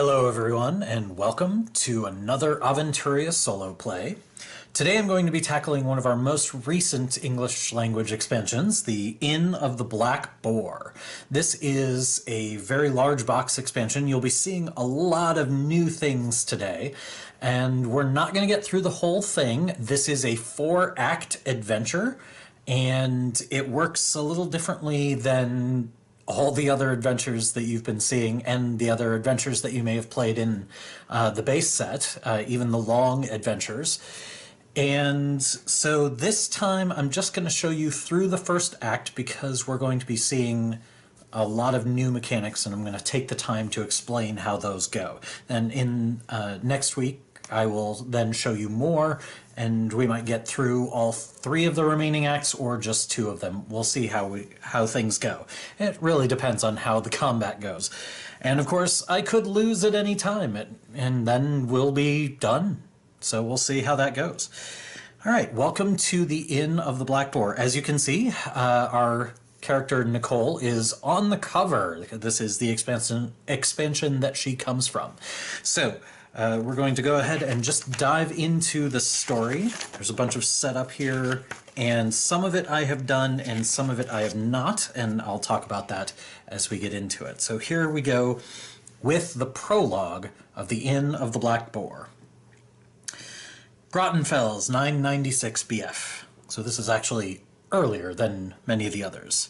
Hello everyone, and welcome to another Aventuria solo play. Today I'm going to be tackling one of our most recent English language expansions, the Inn of the Black Boar. This is a very large box expansion. You'll be seeing a lot of new things today, and we're not going to get through the whole thing. This is a 4-act adventure, and it works a little differently than all the other adventures that you've been seeing and the other adventures that you may have played in the base set, even the long adventures. And so this time I'm just going to show you through the first act because we're going to be seeing a lot of new mechanics, and I'm going to take the time to explain how those go. And in next week I will then show you more, and we might get through all 3 of the remaining acts or just 2 of them. We'll see how things go. It really depends on how the combat goes. And of course, I could lose at any time, and then we'll be done. So we'll see how that goes. All right, welcome to the Inn of the Black Boar. As you can see, our character Nicole is on the cover. This is the expansion that she comes from. So we're going to go ahead and just dive into the story. There's a bunch of setup here, and some of it I have done and some of it I have not, and I'll talk about that as we get into it. So here we go with the prologue of the Inn of the Black Boar. Grottenfels, 996 BF. So this is actually earlier than many of the others.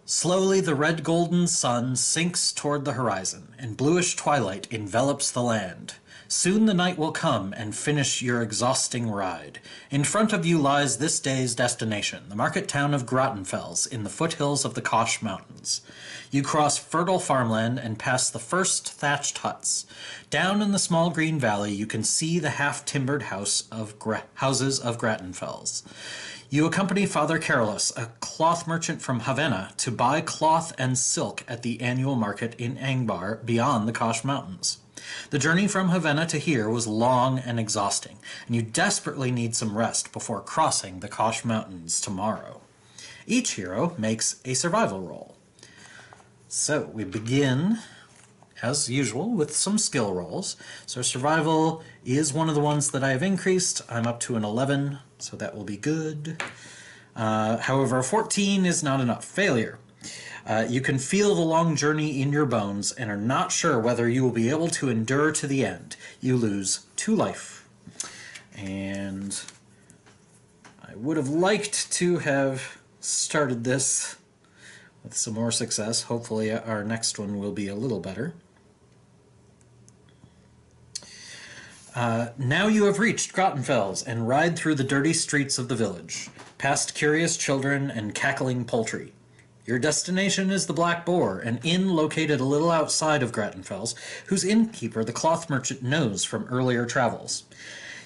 Slowly the red-golden sun sinks toward the horizon, and bluish twilight envelops the land. Soon the night will come and finish your exhausting ride. In front of you lies this day's destination, the market town of Grottenfels in the foothills of the Kosh Mountains. You cross fertile farmland and pass the first thatched huts. Down in the small green valley you can see the half-timbered houses of Grottenfels. You accompany Father Carolus, a cloth merchant from Havana, to buy cloth and silk at the annual market in Angbar beyond the Kosh Mountains. The journey from Havana to here was long and exhausting, and you desperately need some rest before crossing the Kosh Mountains tomorrow. Each hero makes a survival roll. So we begin, as usual, with some skill rolls. So survival is one of the ones that I have increased. I'm up to an 11, so that will be good. However, a 14 is not enough. Failure. You can feel the long journey in your bones and are not sure whether you will be able to endure to the end. You lose 2 life. And I would have liked to have started this with some more success. Hopefully our next one will be a little better. Now you have reached Grottenfels and ride through the dirty streets of the village, past curious children and cackling poultry. Your destination is the Black Boar, an inn located a little outside of Grottenfels, whose innkeeper the cloth merchant knows from earlier travels.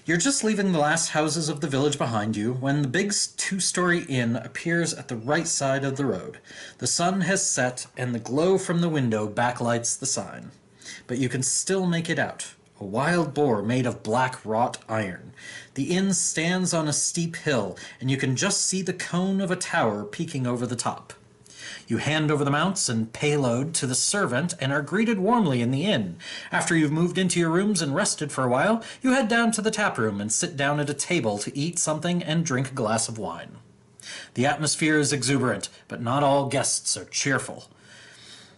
You're just leaving the last houses of the village behind you when the big 2-story inn appears at the right side of the road. The sun has set and the glow from the window backlights the sign, but you can still make it out. A wild boar made of black wrought iron. The inn stands on a steep hill, and you can just see the cone of a tower peeking over the top. You hand over the mounts and payload to the servant and are greeted warmly in the inn. After you've moved into your rooms and rested for a while, you head down to the tap room and sit down at a table to eat something and drink a glass of wine. The atmosphere is exuberant, but not all guests are cheerful.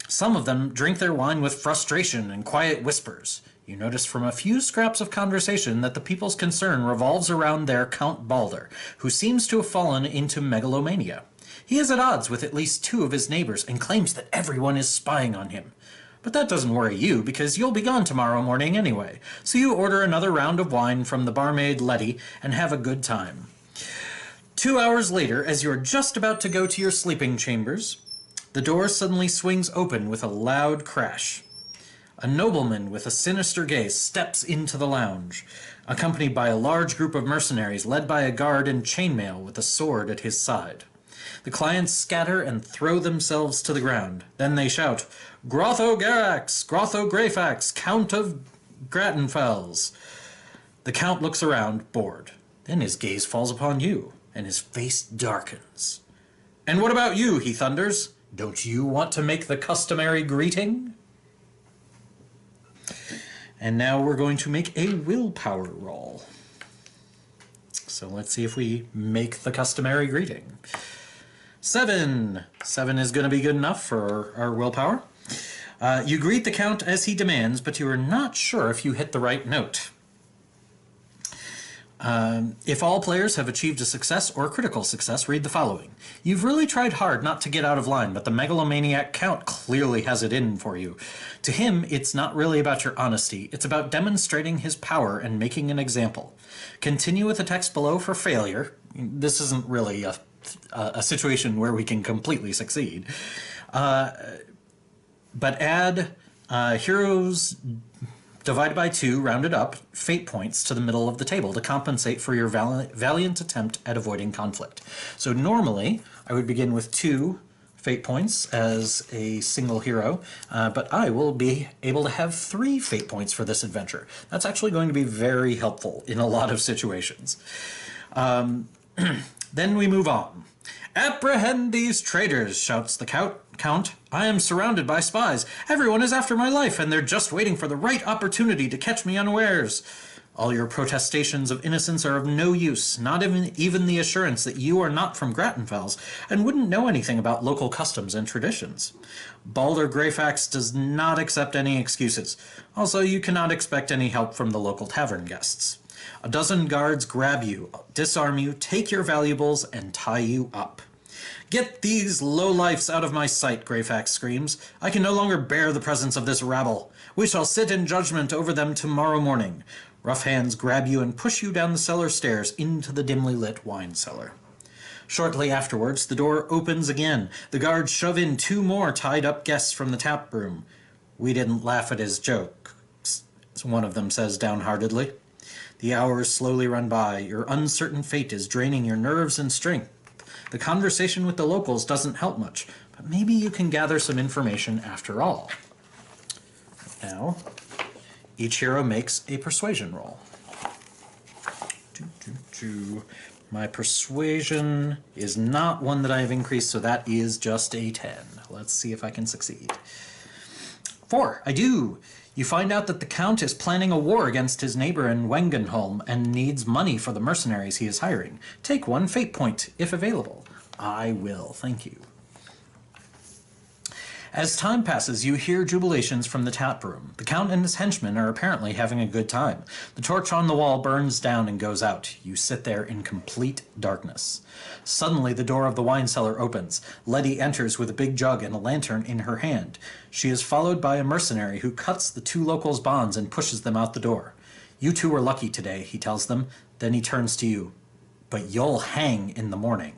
Some of them drink their wine with frustration and quiet whispers. You notice from a few scraps of conversation that the people's concern revolves around their Count Balder, who seems to have fallen into megalomania. He is at odds with at least 2 of his neighbors and claims that everyone is spying on him. But that doesn't worry you, because you'll be gone tomorrow morning anyway, so you order another round of wine from the barmaid Letty and have a good time. 2 hours later, as you are just about to go to your sleeping chambers, the door suddenly swings open with a loud crash. A nobleman with a sinister gaze steps into the lounge, accompanied by a large group of mercenaries led by a guard in chainmail with a sword at his side. The clients scatter and throw themselves to the ground. Then they shout, "Grotho Garax! Grotho Greyfax, Count of Grottenfels!" The Count looks around, bored. Then his gaze falls upon you, and his face darkens. "And what about you?" he thunders. "Don't you want to make the customary greeting?" And now we're going to make a willpower roll. So let's see if we make the customary greeting. 7. 7 is going to be good enough for our willpower. You greet the Count as he demands, but you are not sure if you hit the right note. If all players have achieved a success or critical success, read the following. You've really tried hard not to get out of line, but the megalomaniac Count clearly has it in for you. To him, it's not really about your honesty. It's about demonstrating his power and making an example. Continue with the text below for failure. This isn't really a situation where we can completely succeed. But add heroes divided by 2, rounded up, fate points to the middle of the table to compensate for your valiant attempt at avoiding conflict. So normally, I would begin with 2 fate points as a single hero, but I will be able to have 3 fate points for this adventure. That's actually going to be very helpful in a lot of situations. Then we move on. Apprehend these traitors, shouts the Count. I am surrounded by spies. Everyone is after my life, and they're just waiting for the right opportunity to catch me unawares. All your protestations of innocence are of no use, not even the assurance that you are not from Grattenfels, and wouldn't know anything about local customs and traditions. Balder Greyfax does not accept any excuses. Also, you cannot expect any help from the local tavern guests. A dozen guards grab you, disarm you, take your valuables, and tie you up. Get these lowlifes out of my sight, Greyfax screams. I can no longer bear the presence of this rabble. We shall sit in judgment over them tomorrow morning. Rough hands grab you and push you down the cellar stairs into the dimly lit wine cellar. Shortly afterwards, the door opens again. The guards shove in 2 more tied-up guests from the tap room. We didn't laugh at his joke, one of them says downheartedly. The hours slowly run by. Your uncertain fate is draining your nerves and strength. The conversation with the locals doesn't help much, but maybe you can gather some information after all. Now, each hero makes a persuasion roll. My persuasion is not one that I have increased, so that is just a 10. Let's see if I can succeed. 4. I do. You find out that the Count is planning a war against his neighbor in Wengenholm and needs money for the mercenaries he is hiring. Take 1 fate point, if available. I will, thank you. As time passes, you hear jubilations from the tap room. The Count and his henchmen are apparently having a good time. The torch on the wall burns down and goes out. You sit there in complete darkness. Suddenly, the door of the wine cellar opens. Letty enters with a big jug and a lantern in her hand. She is followed by a mercenary who cuts the 2 locals' bonds and pushes them out the door. You 2 were lucky today, he tells them. Then he turns to you. But you'll hang in the morning.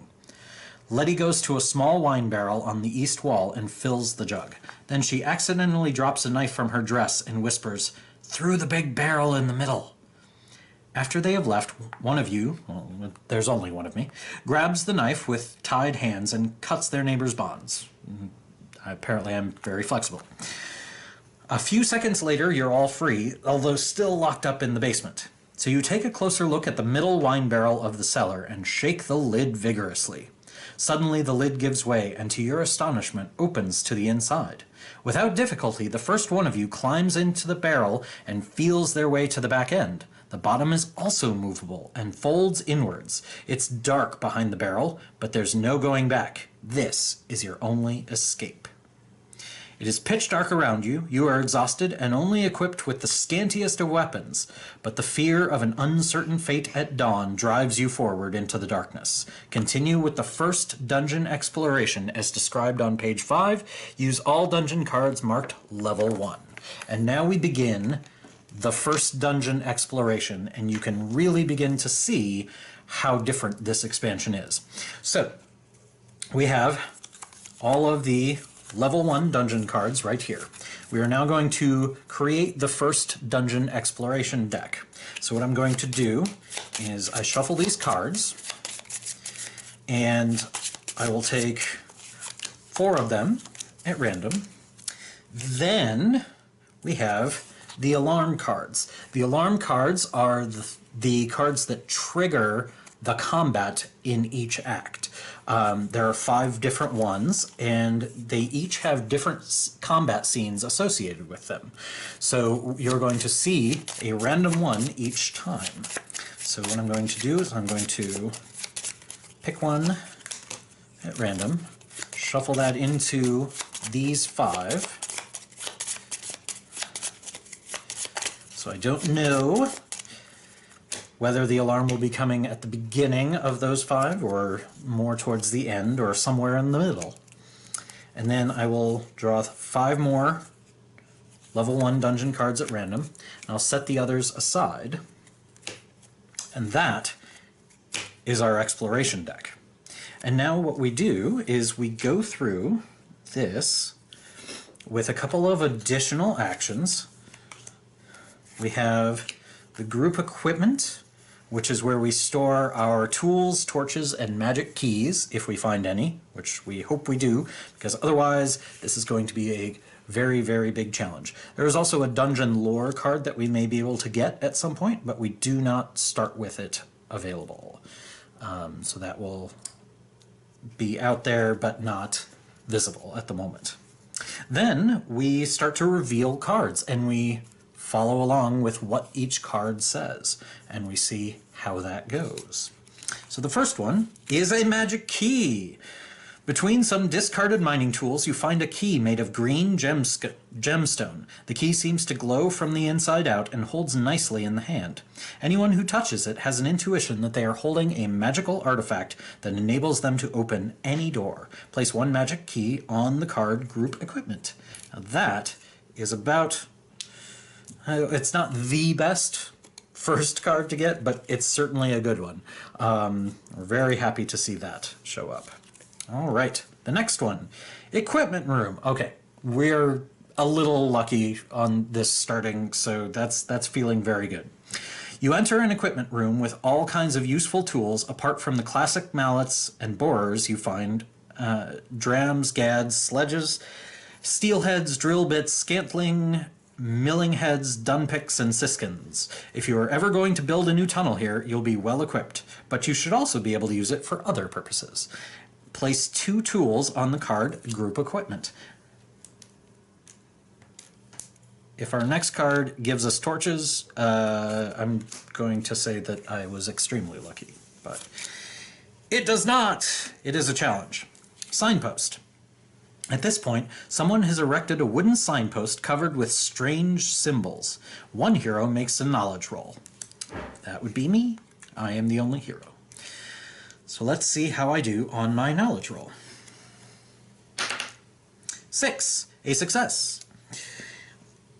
Letty goes to a small wine barrel on the east wall and fills the jug. Then she accidentally drops a knife from her dress and whispers, "Through the big barrel in the middle." After they have left, one of you, well, there's only one of me, grabs the knife with tied hands and cuts their neighbor's bonds. Apparently I'm very flexible. A few seconds later, you're all free, although still locked up in the basement. So you take a closer look at the middle wine barrel of the cellar and shake the lid vigorously. Suddenly the lid gives way, and to your astonishment, opens to the inside. Without difficulty, the first one of you climbs into the barrel and feels their way to the back end. The bottom is also movable and folds inwards. It's dark behind the barrel, but there's no going back. This is your only escape. It is pitch dark around you. You are exhausted and only equipped with the scantiest of weapons, but the fear of an uncertain fate at dawn drives you forward into the darkness. Continue with the first dungeon exploration as described on page 5. Use all dungeon cards marked level 1. And now we begin the first dungeon exploration, and you can really begin to see how different this expansion is. So, we have all of the level 1 dungeon cards right here. We are now going to create the first dungeon exploration deck. So what I'm going to do is I shuffle these cards, and I will take 4 of them at random. Then we have the alarm cards. The alarm cards are the cards that trigger the combat in each act. There are 5 different ones, and they each have different combat scenes associated with them. So you're going to see a random one each time. So what I'm going to do is I'm going to pick one at random, shuffle that into these 5. So I don't know whether the alarm will be coming at the beginning of those 5 or more towards the end or somewhere in the middle. And then I will draw 5 more level 1 dungeon cards at random, and I'll set the others aside. And that is our exploration deck. And now what we do is we go through this with a couple of additional actions. We have the group equipment, which is where we store our tools, torches, and magic keys, if we find any, which we hope we do, because otherwise this is going to be a very, very big challenge. There is also a dungeon lore card that we may be able to get at some point, but we do not start with it available. So that will be out there, but not visible at the moment. Then we start to reveal cards, and we follow along with what each card says, and we see how that goes. So the first one is a magic key. Between some discarded mining tools, you find a key made of green gemstone. The key seems to glow from the inside out and holds nicely in the hand. Anyone who touches it has an intuition that they are holding a magical artifact that enables them to open any door. Place 1 magic key on the card group equipment. Now that is about... it's not the best first card to get, but it's certainly a good one. We're very happy to see that show up. All right, the next one, equipment room. Okay, we're a little lucky on this starting, so that's feeling very good. You enter an equipment room with all kinds of useful tools apart from the classic mallets and borers you find, drams, gads, sledges, steelheads, drill bits, scantling, milling heads, dunpicks, and siskins. If you are ever going to build a new tunnel here, you'll be well equipped, but you should also be able to use it for other purposes. Place 2 tools on the card group equipment. If our next card gives us torches, I'm going to say that I was extremely lucky, but it does not. It is a challenge. Signpost. At this point, someone has erected a wooden signpost covered with strange symbols. One hero makes a knowledge roll. That would be me. I am the only hero. So let's see how I do on my knowledge roll. 6, a success.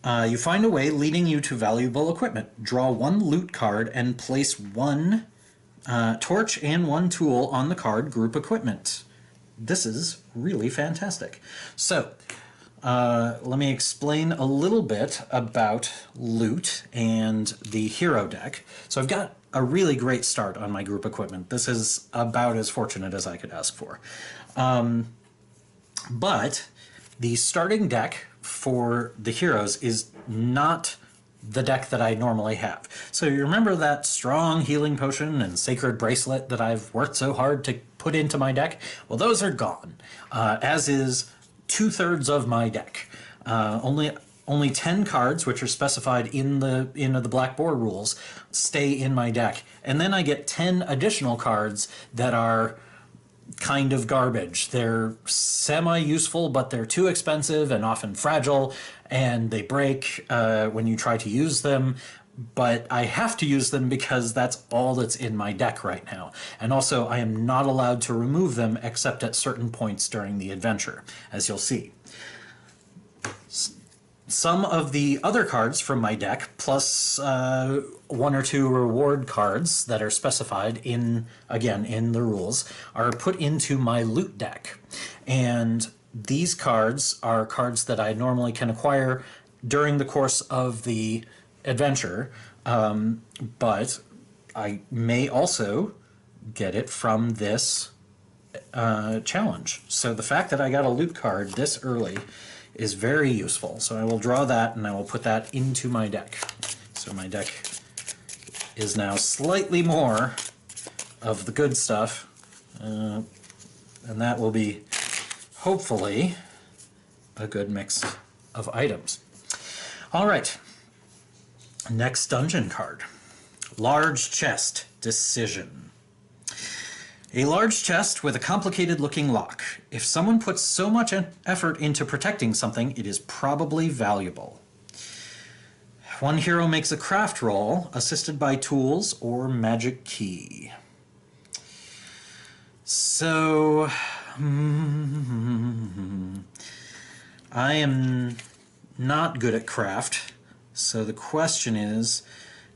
You find a way leading you to valuable equipment. Draw 1 loot card and place 1 torch and 1 tool on the card group equipment. This is really fantastic. So, let me explain a little bit about loot and the hero deck. So I've got a really great start on my group equipment. This is about as fortunate as I could ask for. But the starting deck for the heroes is not the deck that I normally have. So you remember that strong healing potion and sacred bracelet that I've worked so hard to put into my deck? Well, those are gone, as is 2/3 of my deck. Only 10 cards, which are specified in the Black Boar rules, stay in my deck. And then I get 10 additional cards that are kind of garbage. They're semi-useful, but they're too expensive and often fragile, and they break when you try to use them. But I have to use them because that's all that's in my deck right now. And also, I am not allowed to remove them except at certain points during the adventure, as you'll see. Some of the other cards from my deck, plus 1 or 2 reward cards that are specified in the rules, are put into my loot deck. And these cards are cards that I normally can acquire during the course of the adventure, but I may also get it from this challenge. So the fact that I got a loot card this early is very useful. So I will draw that and I will put that into my deck. So my deck is now slightly more of the good stuff. and that will be hopefully a good mix of items. All right, next dungeon card. Large chest, decision. A large chest with a complicated looking lock. If someone puts so much effort into protecting something, it is probably valuable. One hero makes a craft roll, assisted by tools or magic key. So, I am not good at craft, so the question is,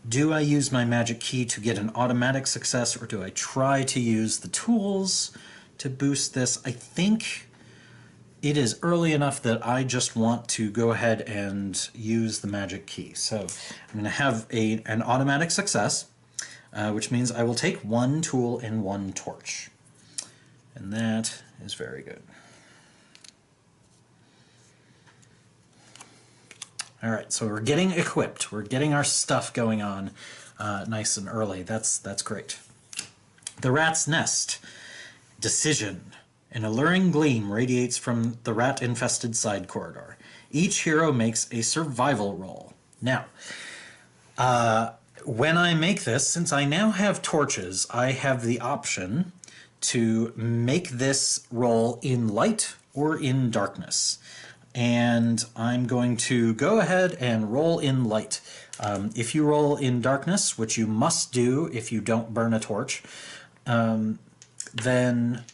do I use my magic key to get an automatic success, or do I try to use the tools to boost this? I think it is early enough that I just want to go ahead and use the magic key. So I'm going to have an automatic success, which means I will take one tool and one torch. And that is very good. All right, so we're getting equipped. We're getting our stuff going on nice and early. That's great. The Rat's Nest. Decision. An alluring gleam radiates from the rat-infested side corridor. Each hero makes a survival roll. Now, when I make this, since I now have torches, I have the option to make this roll in light or in darkness. And I'm going to go ahead and roll in light. If you roll in darkness, which you must do if you don't burn a torch, then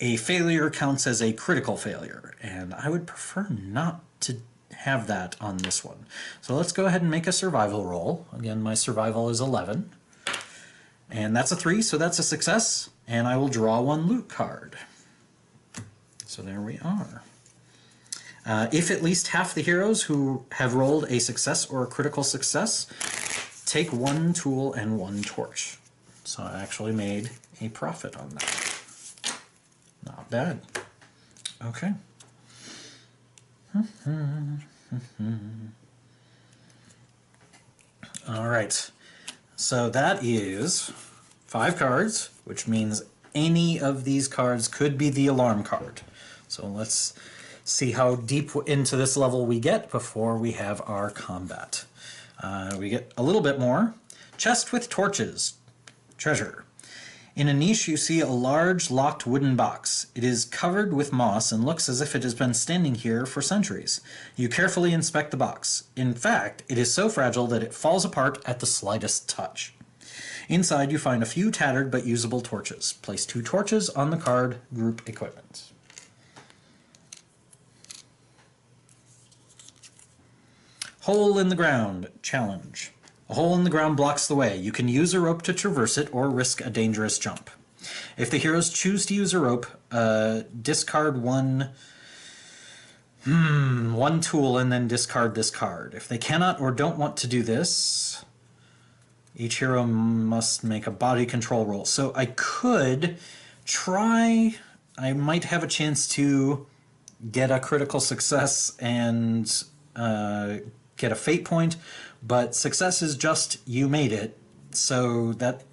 a failure counts as a critical failure, and I would prefer not to have that on this one. So let's go ahead and make a survival roll. Again, my survival is 11, and that's a 3, so that's a success, and I will draw one loot card. So there we are. If at least half the heroes who have rolled a success or a critical success, take one tool and one torch. So I actually made a profit on that. Not bad. Okay. All right. So that is 5 cards, which means any of these cards could be the alarm card. So let's see how deep into this level we get before we have our combat. We get a little bit more. Chest with torches. Treasure. In a niche you see a large locked wooden box. It is covered with moss and looks as if it has been standing here for centuries. You carefully inspect the box. In fact, it is so fragile that it falls apart at the slightest touch. Inside you find a few tattered but usable torches. Place 2 torches on the card group equipment. Hole in the ground. Challenge. A hole in the ground blocks the way. You can use a rope to traverse it or risk a dangerous jump. If the heroes choose to use a rope, discard one tool and then discard this card. If they cannot or don't want to do this, each hero must make a body control roll. So I could try, I might have a chance to get a critical success and get a fate point, but success is just you made it, so that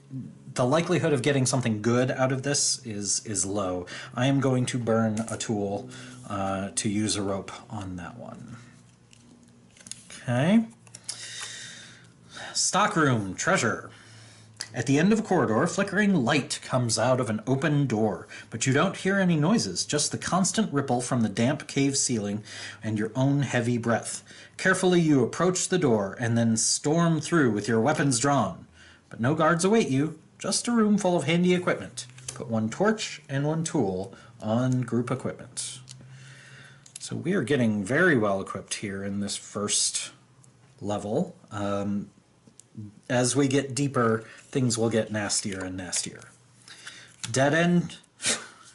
the likelihood of getting something good out of this is low. I am going to burn a tool to use a rope on that one. Okay. Stockroom. Treasure. At the end of a corridor, flickering light comes out of an open door, but you don't hear any noises, just the constant ripple from the damp cave ceiling and your own heavy breath. Carefully you approach the door and then storm through with your weapons drawn. But no guards await you, just a room full of handy equipment. Put 1 torch and 1 tool on group equipment. So we are getting very well equipped here in this first level. As we get deeper, things will get nastier and nastier. Dead end.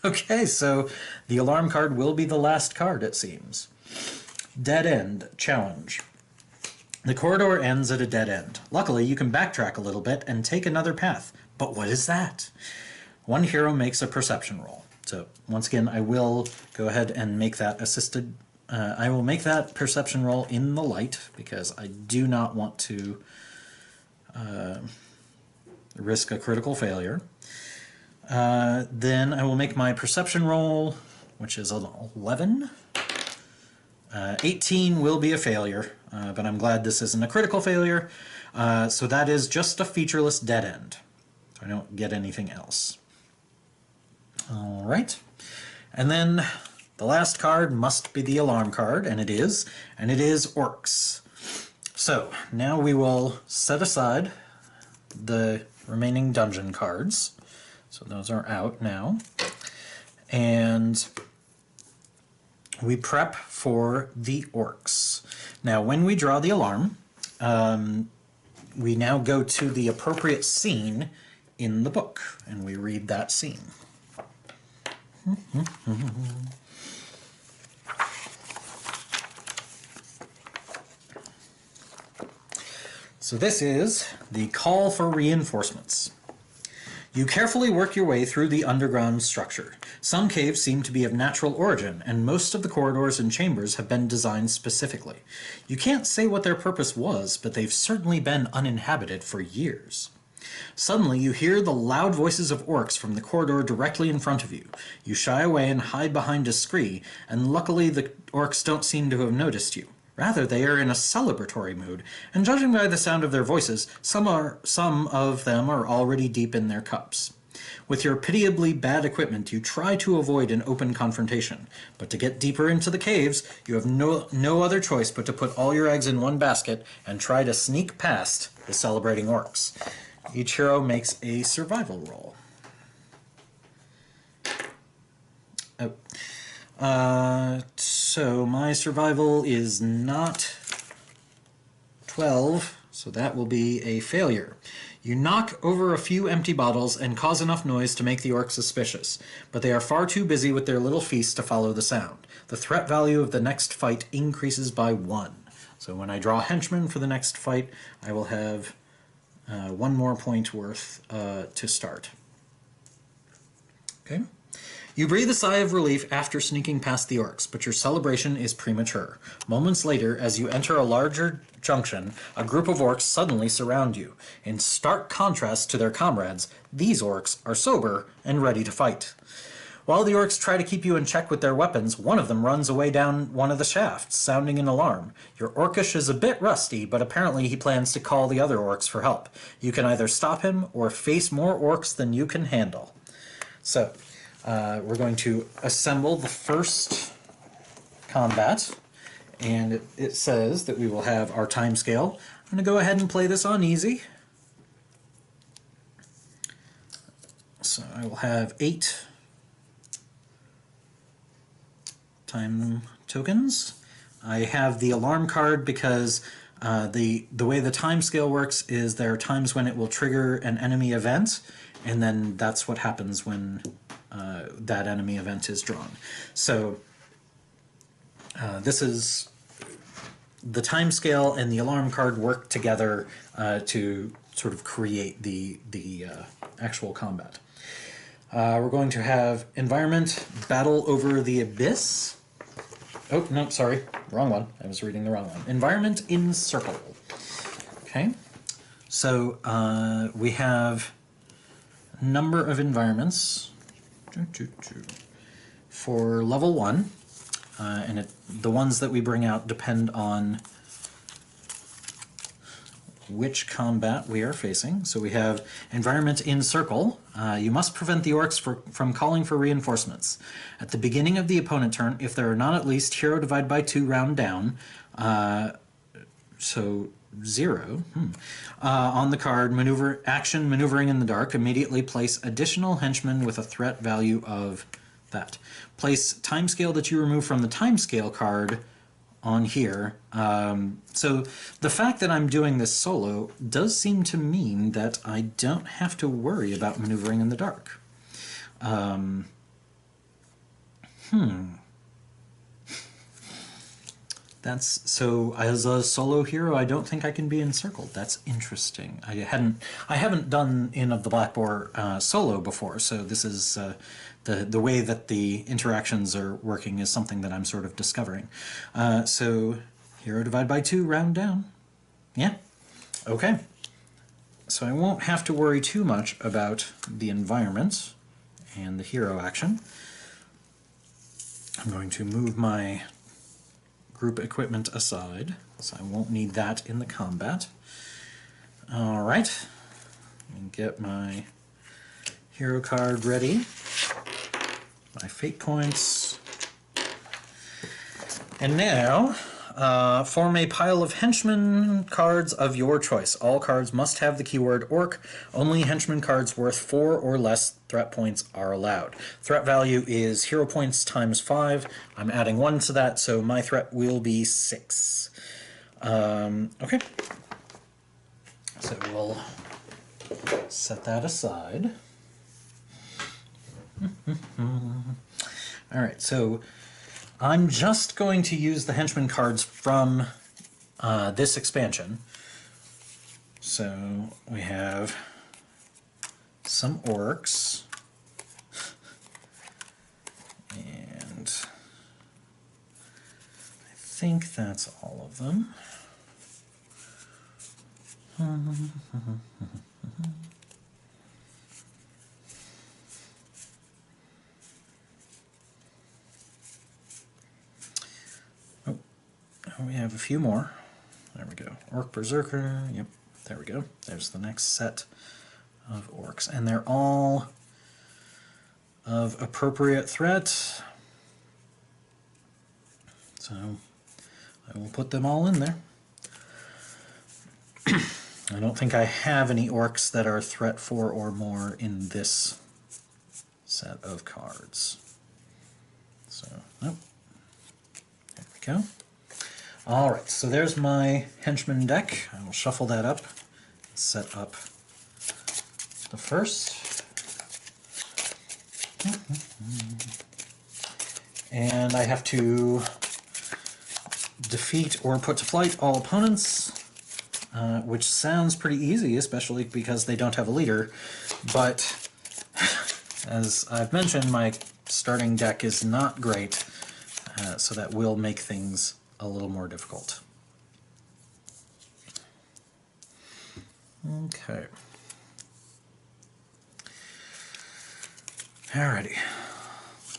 Okay, so the alarm card will be the last card, it seems. Dead end. Challenge. The corridor ends at a dead end. Luckily, you can backtrack a little bit and take another path. But what is that? One hero makes a perception roll. So once again, I will go ahead and make that assisted. I will make that perception roll in the light because I do not want to risk a critical failure. Then I will make my perception roll, which is an 11. 18 will be a failure, but I'm glad this isn't a critical failure. So that is just a featureless dead end. I don't get anything else. All right. And then the last card must be the alarm card, and it is orcs. So now we will set aside the remaining dungeon cards. So those are out now. And we prep for the orcs. Now when we draw the alarm, we now go to the appropriate scene in the book, and we read that scene. So this is the call for reinforcements. You carefully work your way through the underground structure. Some caves seem to be of natural origin, and most of the corridors and chambers have been designed specifically. You can't say what their purpose was, but they've certainly been uninhabited for years. Suddenly, you hear the loud voices of orcs from the corridor directly in front of you. You shy away and hide behind a scree, and luckily the orcs don't seem to have noticed you. Rather, they are in a celebratory mood, and judging by the sound of their voices, some of them are already deep in their cups. With your pitiably bad equipment, you try to avoid an open confrontation, but to get deeper into the caves, you have no other choice but to put all your eggs in one basket and try to sneak past the celebrating orcs. Each hero makes a survival roll. So my survival is not 12, so that will be a failure. You knock over a few empty bottles and cause enough noise to make the orcs suspicious, but they are far too busy with their little feast to follow the sound. The threat value of the next fight increases by 1. So when I draw henchmen for the next fight, I will have 1 more point worth to start. Okay. You breathe a sigh of relief after sneaking past the orcs, but your celebration is premature. Moments later, as you enter a larger junction, a group of orcs suddenly surround you. In stark contrast to their comrades, these orcs are sober and ready to fight. While the orcs try to keep you in check with their weapons, one of them runs away down one of the shafts, sounding an alarm. Your orcish is a bit rusty, but apparently he plans to call the other orcs for help. You can either stop him or face more orcs than you can handle. So, we're going to assemble the first combat, and it says that we will have our time scale. I'm going to go ahead and play this on easy. So I will have 8 time tokens. I have the alarm card because the way the time scale works is there are times when it will trigger an enemy event, and then that's what happens when that enemy event is drawn. So this is the time scale and the alarm card work together to sort of create the actual combat. We're going to have environment, battle over the abyss. Oh, no, sorry, wrong one. I was reading the wrong one. Environment in circle. Okay, so we have a number of environments. For level 1, and the ones that we bring out depend on which combat we are facing. So we have environment in circle. You must prevent the orcs from calling for reinforcements. At the beginning of the opponent turn, if there are not at least hero divide by 2 round down, so 0. On the card, maneuvering in the dark, immediately place additional henchmen with a threat value of that. Place timescale that you remove from the timescale card on here. So the fact that I'm doing this solo does seem to mean that I don't have to worry about maneuvering in the dark. So as a solo hero, I don't think I can be encircled. That's interesting. I haven't done Inn of the Black Boar solo before, so this is the way that the interactions are working is something that I'm sort of discovering. So hero divide by 2, round down. Yeah. Okay. So I won't have to worry too much about the environment. and the hero action. I'm going to move my group equipment aside, so I won't need that in the combat. Alright, get my hero card ready, my fate points, and now form a pile of henchman cards of your choice. All cards must have the keyword orc. Only henchman cards worth 4 or less threat points are allowed. Threat value is hero points times 5. I'm adding 1 to that, so my threat will be 6. Okay. So we'll set that aside. Alright, so I'm just going to use the henchman cards from this expansion. So we have some orcs, and I think that's all of them. We have a few more. There we go. Orc Berserker. Yep, there we go. There's the next set of orcs. And they're all of appropriate threat. So I will put them all in there. I don't think I have any orcs that are threat 4 or more in this set of cards. So, nope. There we go. Alright, so there's my henchman deck. I will shuffle that up, set up the first. And I have to defeat or put to flight all opponents, which sounds pretty easy, especially because they don't have a leader. But as I've mentioned, my starting deck is not great, so that will make things a little more difficult. Okay. Alrighty.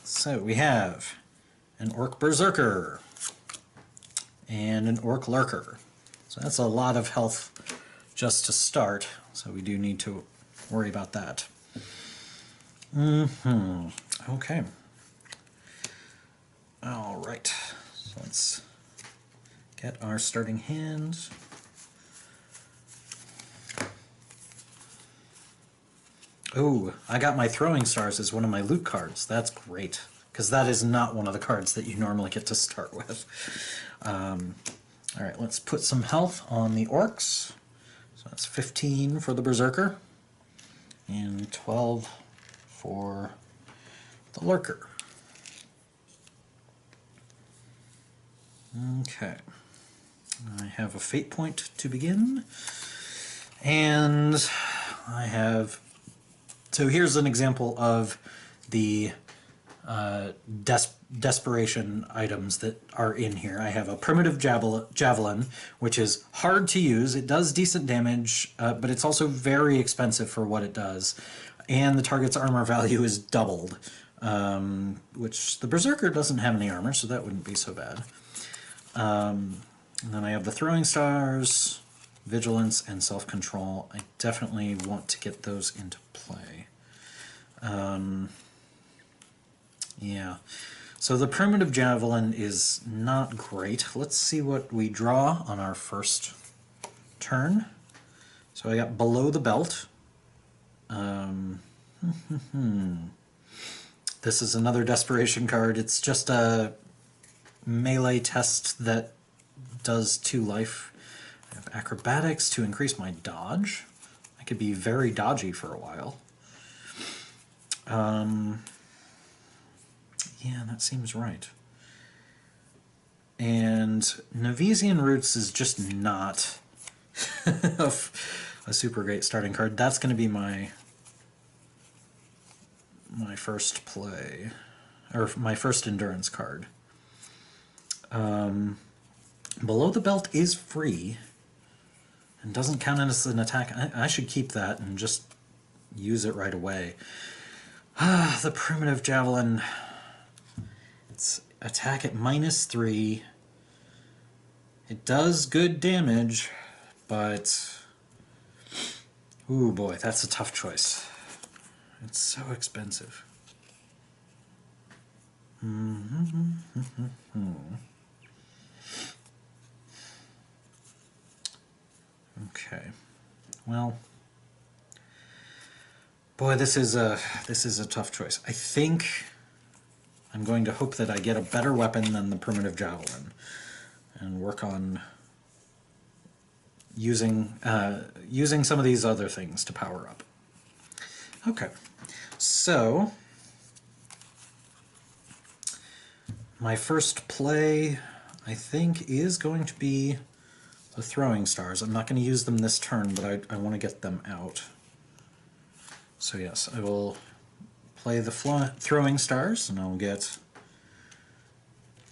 So we have an Orc Berserker and an Orc Lurker. So that's a lot of health just to start, so we do need to worry about that. Okay. Alright. So let's get our starting hand. Oh, I got my throwing stars as one of my loot cards. That's great, because that is not one of the cards that you normally get to start with. Alright, let's put some health on the orcs. So that's 15 for the Berserker, and 12 for the Lurker. Okay. I have a fate point to begin, and I have, so here's an example of the desperation items that are in here. I have a primitive javelin, which is hard to use. It does decent damage, but it's also very expensive for what it does, and the target's armor value is doubled, which the Berserker doesn't have any armor, so that wouldn't be so bad. And then I have the throwing stars, vigilance, and self-control. I definitely want to get those into play. Yeah, so the primitive javelin is not great. Let's see what we draw on our first turn. So I got below the belt. This is another desperation card. It's just a melee test that does 2 life. I have acrobatics to increase my dodge. I could be very dodgy for a while. Yeah, that seems right. And Novesian Roots is just not a super great starting card. That's going to be my first play, or my first endurance card. Below the belt is free and doesn't count as an attack. I should keep that and just use it right away. The primitive javelin. It's attack at -3. It does good damage, but... Ooh boy, that's a tough choice. It's so expensive. Okay. Well, boy, this is a tough choice. I think I'm going to hope that I get a better weapon than the primitive javelin, and work on using some of these other things to power up. Okay, so my first play, I think, is going to be the throwing stars. I'm not going to use them this turn, but I want to get them out. So yes, I will play the throwing stars, and I'll get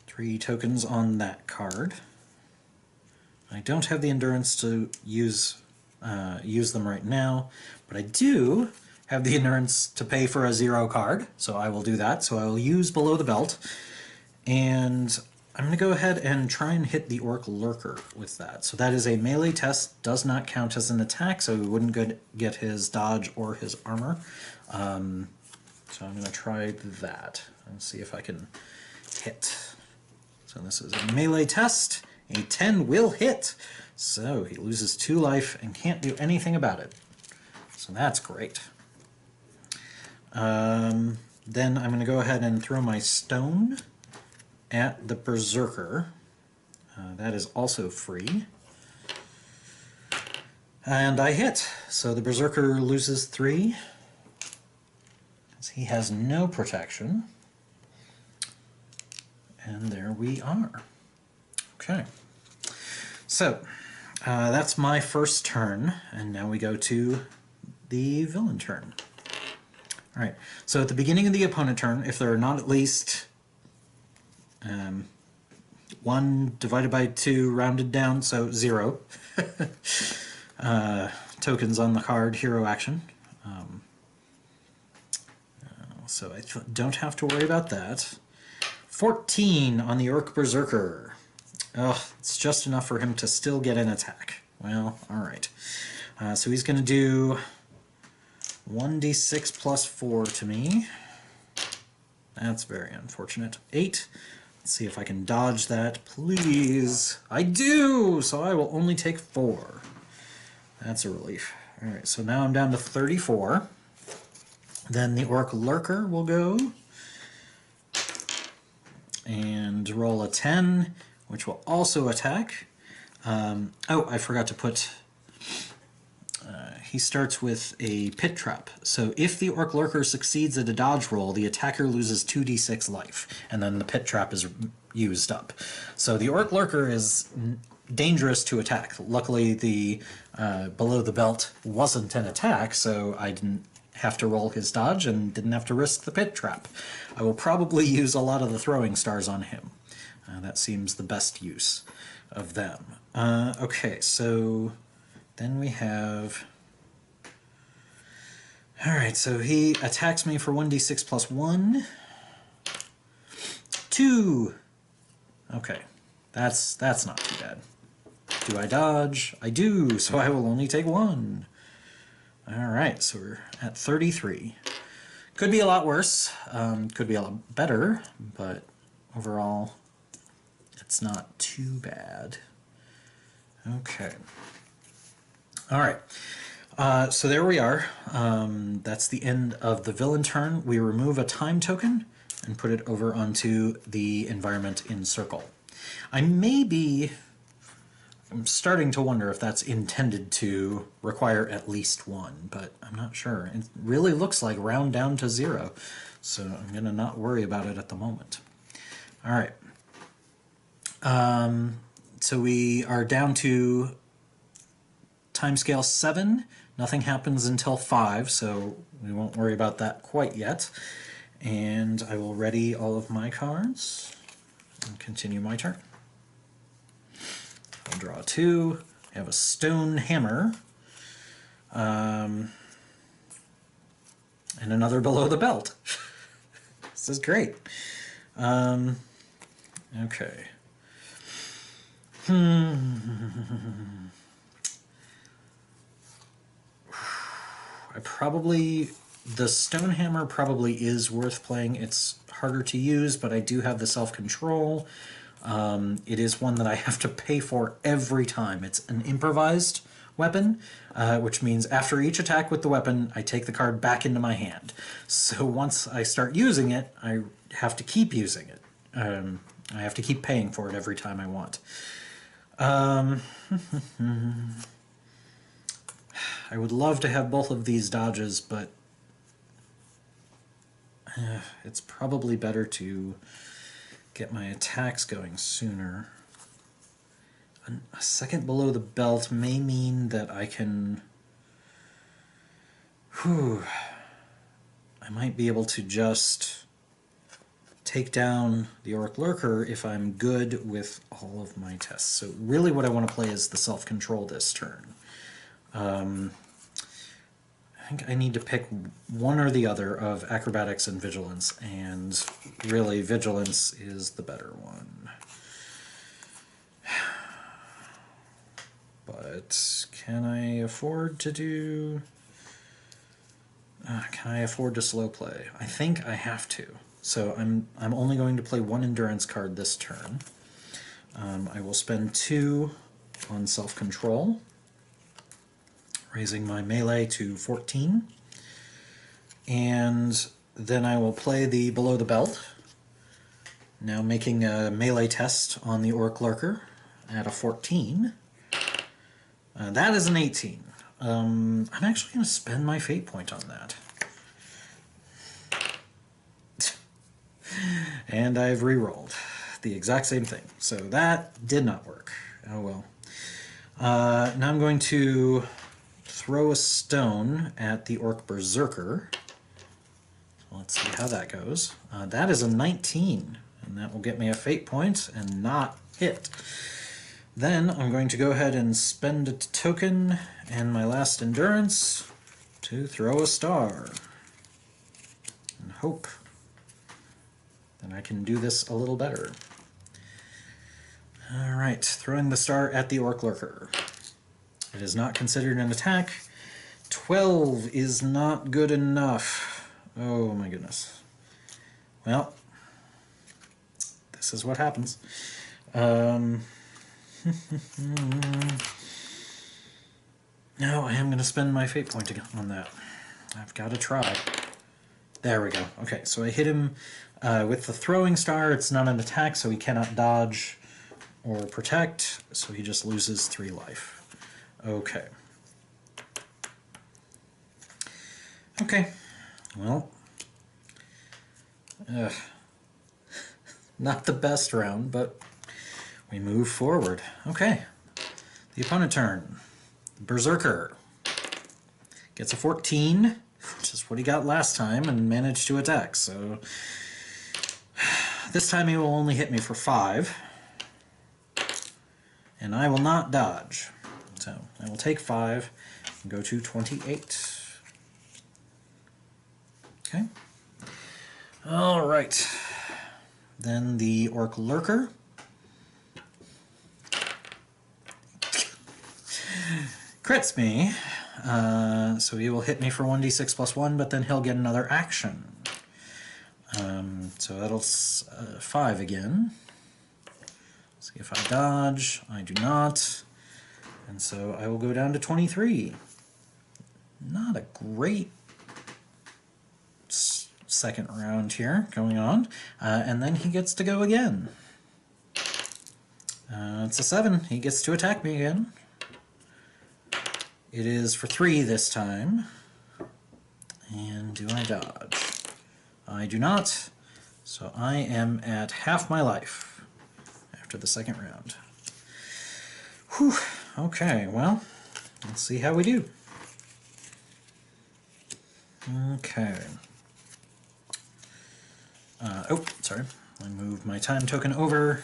3 tokens on that card. I don't have the endurance to use them right now, but I do have the endurance to pay for a 0 card, so I will do that. So I will use Below the Belt, and I'm going to go ahead and try and hit the Orc Lurker with that. So that is a melee test, does not count as an attack, so we wouldn't get his dodge or his armor. So I'm going to try that and see if I can hit. So this is a melee test. A 10 will hit. So he loses 2 life and can't do anything about it. So that's great. Then I'm going to go ahead and throw my stone at the Berserker. That is also free. And I hit. So the Berserker loses 3. He has no protection. And there we are. Okay. So, that's my first turn, and now we go to the villain turn. Alright, so at the beginning of the opponent turn, if there are not at least 1 divided by 2 rounded down, so 0, tokens on the card, hero action. So I don't have to worry about that. 14 on the Orc Berserker. Ugh, it's just enough for him to still get an attack. Well, alright. So he's going to do 1d6 plus 4 to me. That's very unfortunate. 8. Let's see if I can dodge that, please. I do! So I will only take 4. That's a relief. Alright, so now I'm down to 34. Then the Orc Lurker will go and roll a 10, which will also attack. Oh, I forgot to put... he starts with a Pit Trap. So if the Orc Lurker succeeds at a dodge roll, the attacker loses 2d6 life, and then the Pit Trap is used up. So the Orc Lurker is dangerous to attack. Luckily, the Below the Belt wasn't an attack, so I didn't have to roll his dodge and didn't have to risk the Pit Trap. I will probably use a lot of the throwing stars on him. That seems the best use of them. Okay, so then we have... Alright, so he attacks me for 1d6 plus 1. 2! Okay, that's not too bad. Do I dodge? I do, so I will only take 1. Alright, so we're at 33. Could be a lot worse, could be a lot better, but overall it's not too bad. Okay. Alright, so there we are. That's the end of the villain turn. We remove a time token and put it over onto the environment in circle. I'm starting to wonder if that's intended to require at least 1, but I'm not sure. It really looks like round down to 0, so I'm going to not worry about it at the moment. Alright. So we are down to timescale 7. Nothing happens until 5, so we won't worry about that quite yet. And I will ready all of my cards and continue my turn. I'll draw 2. I have a stone hammer. And another below the belt. This is great. Okay. The Stonehammer probably is worth playing. It's harder to use, but I do have the self-control. It is one that I have to pay for every time. It's an improvised weapon, which means after each attack with the weapon, I take the card back into my hand. So once I start using it, I have to keep using it. I have to keep paying for it every time I want. I would love to have both of these dodges, but it's probably better to get my attacks going sooner. A second below the belt may mean that I can... I might be able to just take down the Orc Lurker if I'm good with all of my tests. So really what I want to play is the self-control this turn. I think I need to pick one or the other of acrobatics and vigilance, and really vigilance is the better one. But can I afford to do... can I afford to slow play? I think I have to. So I'm only going to play one endurance card this turn. I will spend 2 on self-control, raising my melee to 14. And then I will play the below the belt, now making a melee test on the Orc Lurker at a 14. That is an 18. I'm actually going to spend my fate point on that. And I've re-rolled the exact same thing. So that did not work. Oh well. Now I'm going to throw a stone at the Orc Berserker. Let's see how that goes. That is a 19, and that will get me a fate point and not hit. Then I'm going to go ahead and spend a token and my last endurance to throw a star. And hope that I can do this a little better. Alright, throwing the star at the Orc Lurker. It is not considered an attack. 12 is not good enough. Oh my goodness. Well, this is what happens. No, I am going to spend my fate point on that. I've got to try. There we go. Okay, so I hit him with the throwing star. It's not an attack, so he cannot dodge or protect, so he just loses 3 life. Okay. Okay. Well, not the best round, but we move forward. Okay. The opponent turn. Berserker gets a 14, which is what he got last time, and managed to attack. So this time he will only hit me for 5, and I will not dodge. So I will take 5 and go to 28. Okay. All right. Then the Orc Lurker. Crits me, so he will hit me for 1d6 plus 1, but then he'll get another action. So that'll 5 again. See if I dodge. I do not. And so I will go down to 23. Not a great second round here going on. And then he gets to go again. It's a 7. He gets to attack me again. It is for 3 this time. And do I dodge? I do not. So I am at half my life after the second round. Whew. Okay, well, let's see how we do. Okay. Oh, sorry. I moved my time token over.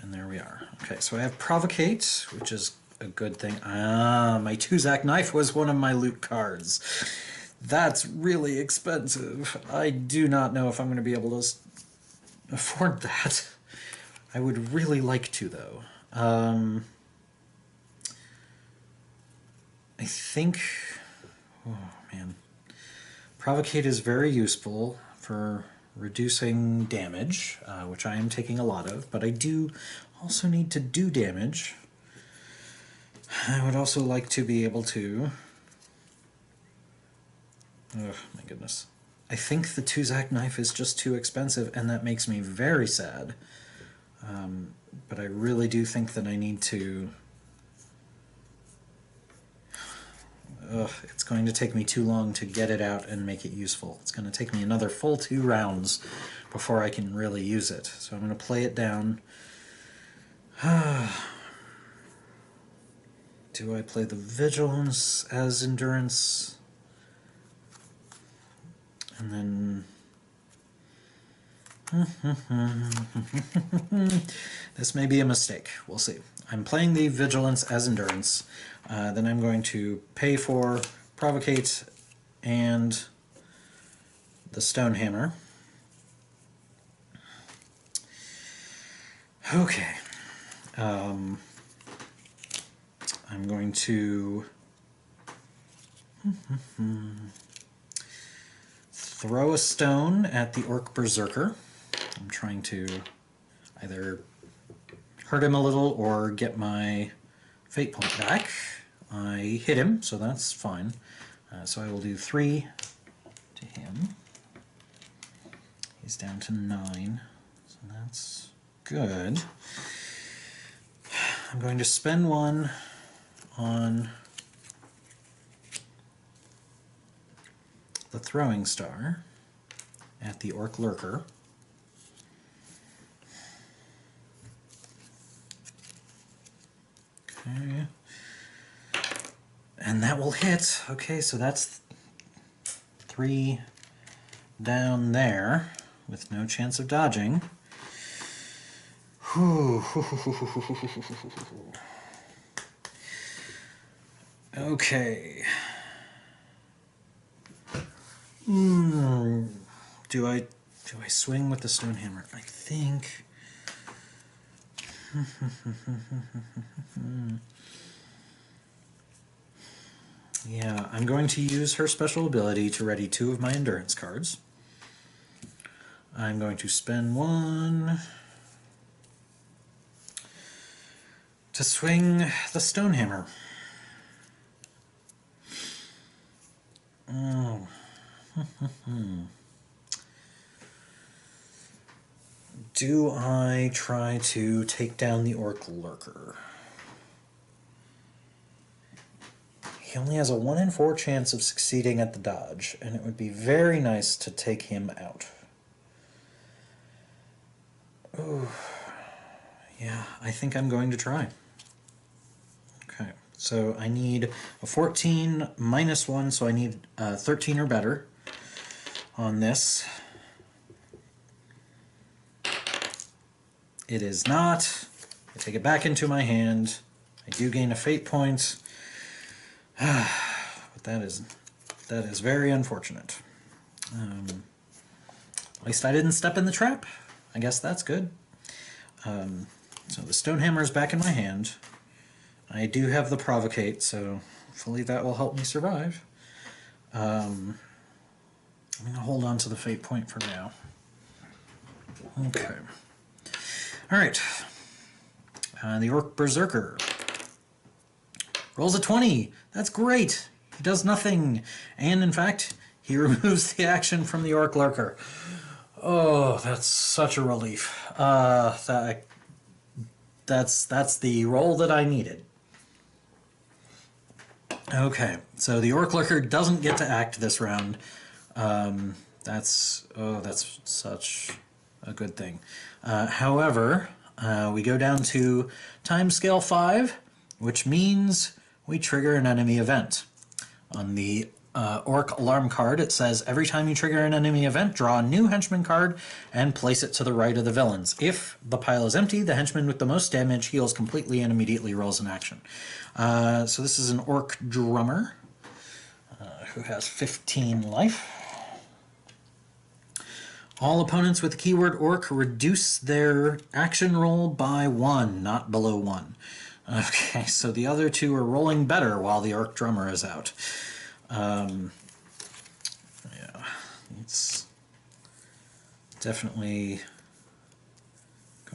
And there we are. Okay, so I have Provocate, which is a good thing. Ah, my Tuzak Knife was one of my loot cards. That's really expensive. I do not know if I'm going to be able to afford that. I would really like to, though. I think... Oh, man. Provocate is very useful for reducing damage, which I am taking a lot of, but I do also need to do damage. I would also like to be able to... Oh, my goodness. I think the Tuzak knife is just too expensive, and that makes me very sad. But I really do think that I need to... it's going to take me too long to get it out and make it useful. It's going to take me another full 2 rounds before I can really use it. So I'm going to play it down. Do I play the Vigilance as Endurance? And then... This may be a mistake. We'll see. I'm playing the Vigilance as Endurance. Then I'm going to pay for Provocate and the Stonehammer. Okay. I'm going to throw a stone at the Orc Berserker. I'm trying to either hurt him a little or get my fate point back. I hit him, so that's fine. So I will do 3 to him. He's down to 9, so that's good. I'm going to spend 1 on the Throwing Star at the Orc Lurker. Okay. And that will hit. Okay, so that's 3 down there with no chance of dodging. Whew. Okay. Do I swing with the Stonehammer? I think... Yeah, I'm going to use her special ability to ready 2 of my endurance cards. I'm going to spend 1 to swing the Stonehammer. Oh. Do I try to take down the Orc Lurker? He only has a 1 in 4 chance of succeeding at the dodge, and it would be very nice to take him out. Ooh. Yeah, I think I'm going to try. Okay, so I need a 14 minus 1, so I need 13 or better on this. It is not. I take it back into my hand. I do gain a fate point. But that is very unfortunate. At least I didn't step in the trap. I guess that's good. So the Stonehammer is back in my hand. I do have the Provocate, so hopefully that will help me survive. I'm going to hold on to the fate point for now. Okay. Alright. The Orc Berserker rolls a 20. That's great. He does nothing. And in fact, he removes the action from the Orc Lurker. Oh, that's such a relief. That's the roll that I needed. Okay, so the Orc Lurker doesn't get to act this round. That's such a good thing. However, we go down to timescale 5, which means we trigger an enemy event. On the Orc Alarm card, it says, every time you trigger an enemy event, draw a new henchman card and place it to the right of the villains. If the pile is empty, the henchman with the most damage heals completely and immediately rolls an action. So this is an Orc Drummer, who has 15 life. All opponents with the keyword orc reduce their action roll by 1, not below 1. Okay, so the other two are rolling better while the orc drummer is out. Yeah, it's definitely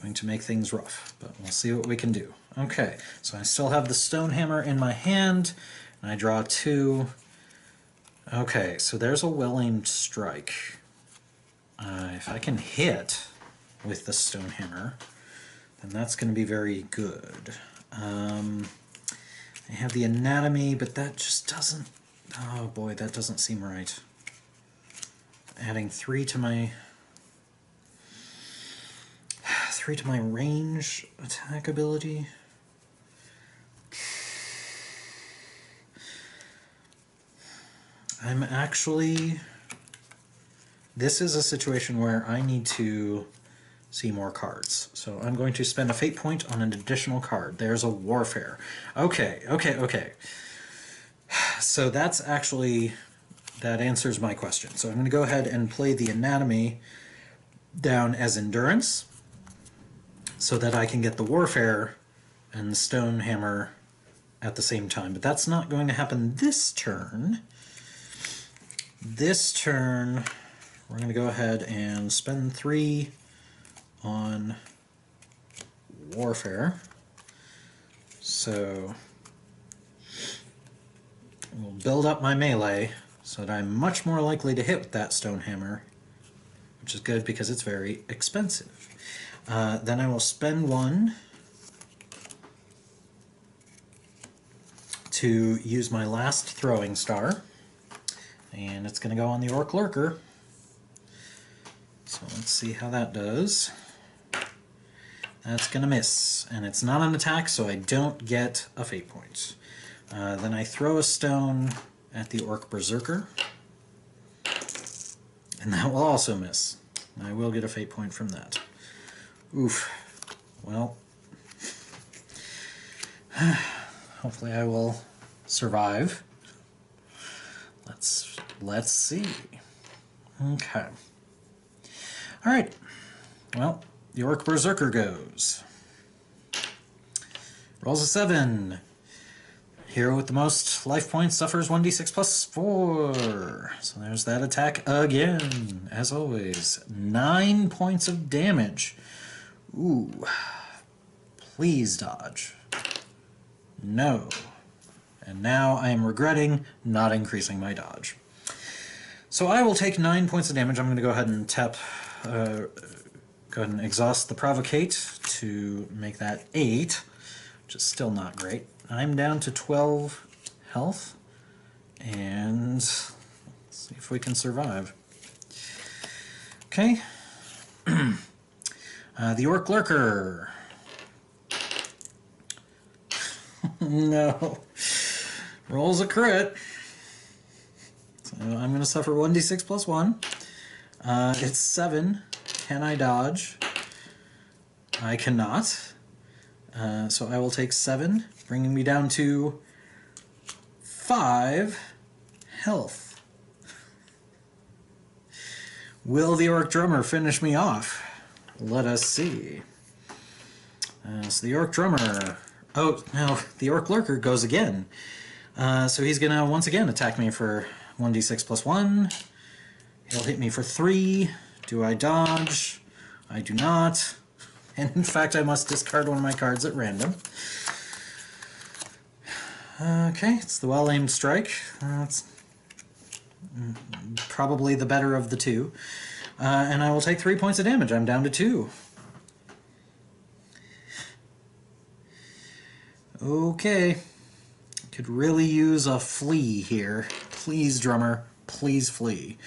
going to make things rough, but we'll see what we can do. Okay, so I still have the stone hammer in my hand, and I draw 2. Okay, so there's a well-aimed strike. If I can hit with the stone hammer, then that's going to be very good. I have the anatomy, but that just doesn't... Oh boy, that doesn't seem right. Adding 3 to my range attack ability. I'm actually... This is a situation where I need to see more cards. So I'm going to spend a fate point on an additional card. There's a warfare. Okay. So that's actually... That answers my question. So I'm going to go ahead and play the anatomy down as endurance so that I can get the warfare and the stone hammer at the same time. But that's not going to happen this turn. This turn, we're going to go ahead and spend 3 on warfare. So we'll build up my melee so that I'm much more likely to hit with that stone hammer, which is good because it's very expensive. Then I will spend 1 to use my last throwing star, and it's going to go on the Orc Lurker. So let's see how that does. That's going to miss, and it's not an attack, so I don't get a fate point. Then I throw a stone at the Orc Berserker, and that will also miss. I will get a fate point from that. Oof. Well, hopefully I will survive. Let's see. Okay. All right. Well, the Orc Berserker goes. Rolls a 7. Hero with the most life points suffers 1d6 plus 4. So there's that attack again, as always. 9 points of damage. Ooh. Please dodge. No. And now I am regretting not increasing my dodge. So I will take 9 points of damage. I'm going to go ahead and tap... go ahead and exhaust the Provocate to make that 8, which is still not great. I'm down to 12 health, and let's see if we can survive. Okay. The Orc Lurker. No. Rolls a crit. So I'm going to suffer 1d6 plus 1. It's 7. Can I dodge? I cannot. So I will take 7, bringing me down to 5 health. Will the Orc Drummer finish me off? Let us see. So the Orc Drummer... Oh, no, the Orc Lurker goes again. So he's going to once again attack me for 1d6 plus 1. He'll hit me for 3. Do I dodge? I do not. And in fact, I must discard one of my cards at random. Okay, it's the well-aimed strike. That's probably the better of the two. And I will take 3 points of damage. I'm down to 2. Okay. Could really use a flee here. Please, drummer. Please flee.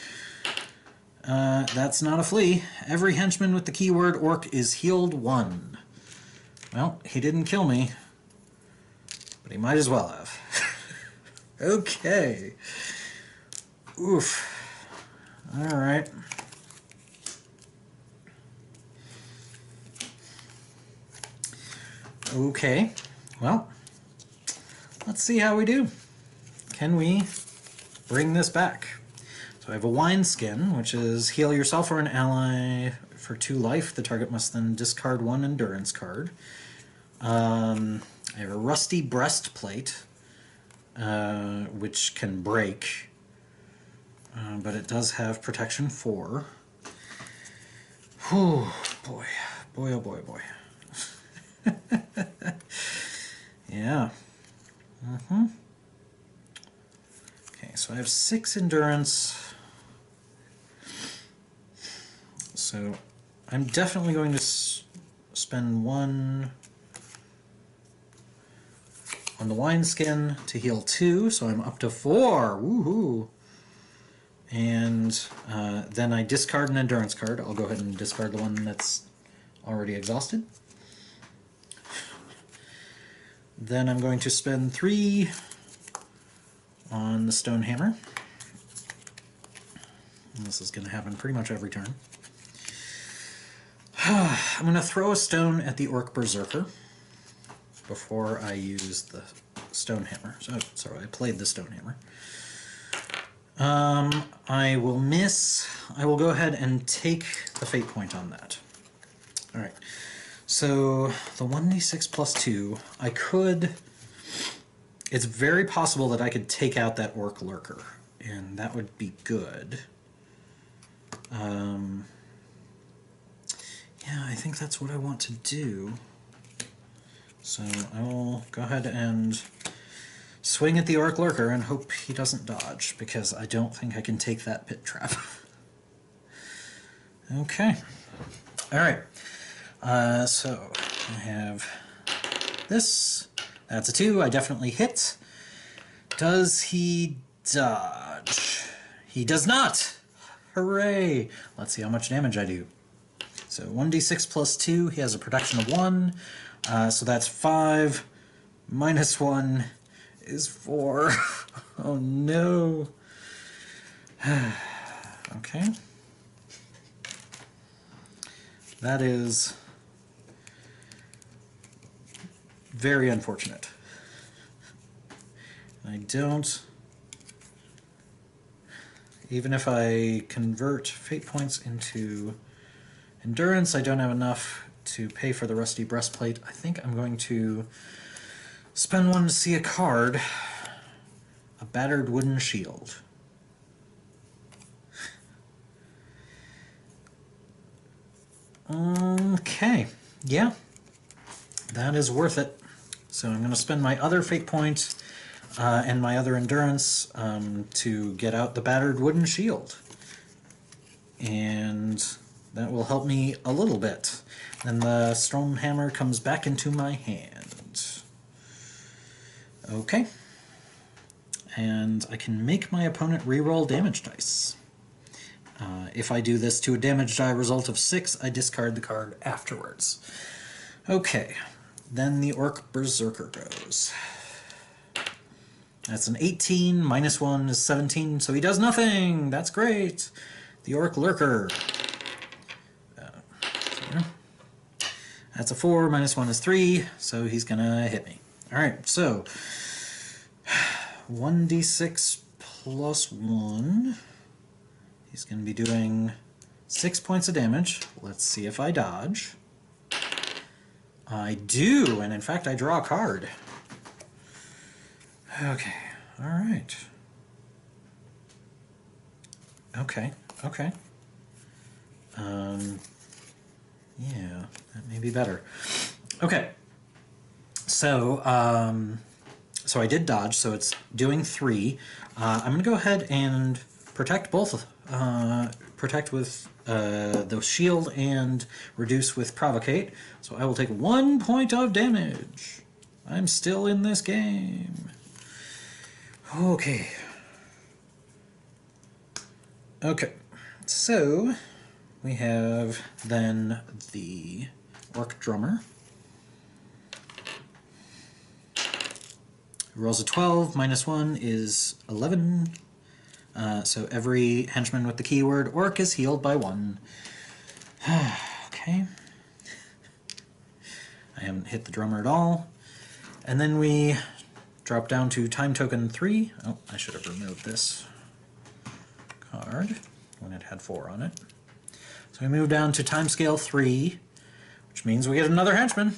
That's not a flee. Every henchman with the keyword orc is healed 1. Well, he didn't kill me, but he might as well have. Okay. Oof. Alright. Okay. Well, let's see how we do. Can we bring this back. So I have a wineskin, which is heal yourself or an ally for 2 life. The target must then discard 1 endurance card. I have a rusty breastplate, which can break, but it does have protection 4. Whew, boy. Boy, oh boy, boy. Yeah. Okay, so I have 6 endurance. So I'm definitely going to spend 1 on the wineskin to heal 2, so I'm up to 4. Woohoo! And then I discard an endurance card. I'll go ahead and discard the one that's already exhausted. Then I'm going to spend 3 on the stone hammer. And this is going to happen pretty much every turn. I'm going to throw a stone at the orc berserker before I use the stone hammer. So, sorry, I played the stone hammer. I will miss. I will go ahead and take the fate point on that. Alright, so the 1d6 plus 2, I could... It's very possible that I could take out that orc lurker, and that would be good. Yeah, I think that's what I want to do. So I will go ahead and swing at the orc lurker and hope he doesn't dodge, because I don't think I can take that pit trap. Okay. Alright. So I have this. That's a 2. I definitely hit. Does he dodge? He does not! Hooray! Let's see how much damage I do. So 1d6 plus 2, he has a protection of 1. So that's 5. Minus 1 is 4. Oh no. Okay. That is very unfortunate. I don't... Even if I convert fate points into endurance, I don't have enough to pay for the rusty breastplate. I think I'm going to spend 1 to see a card. A battered wooden shield. Okay, yeah, that is worth it. So I'm going to spend my other fate point and my other endurance to get out the battered wooden shield. And that will help me a little bit. Then the stone hammer comes back into my hand. Okay. And I can make my opponent reroll damage dice. If I do this to a damage die result of 6, I discard the card afterwards. Okay, then the Orc Berserker goes. That's an 18, minus 1 is 17, so he does nothing! That's great! The Orc Lurker. That's a 4, minus 1 is 3, so he's gonna hit me. Alright, so 1d6 plus 1. He's going to be doing 6 points of damage. Let's see if I dodge. I do, and in fact I draw a card. Okay, alright. Okay, okay. Yeah, that may be better. Okay, so, so I did dodge, so it's doing 3. I'm going to go ahead and protect both. Protect with the shield and reduce with provocate. So I will take 1 point of damage. I'm still in this game. Okay. Okay. So we have then the Orc Drummer. Rolls a 12, minus 1 is 11. So every henchman with the keyword orc is healed by 1. Okay. I haven't hit the drummer at all. And then we drop down to time token 3. Oh, I should have removed this. card when it had 4 on it. So we move down to timescale 3, which means we get another henchman.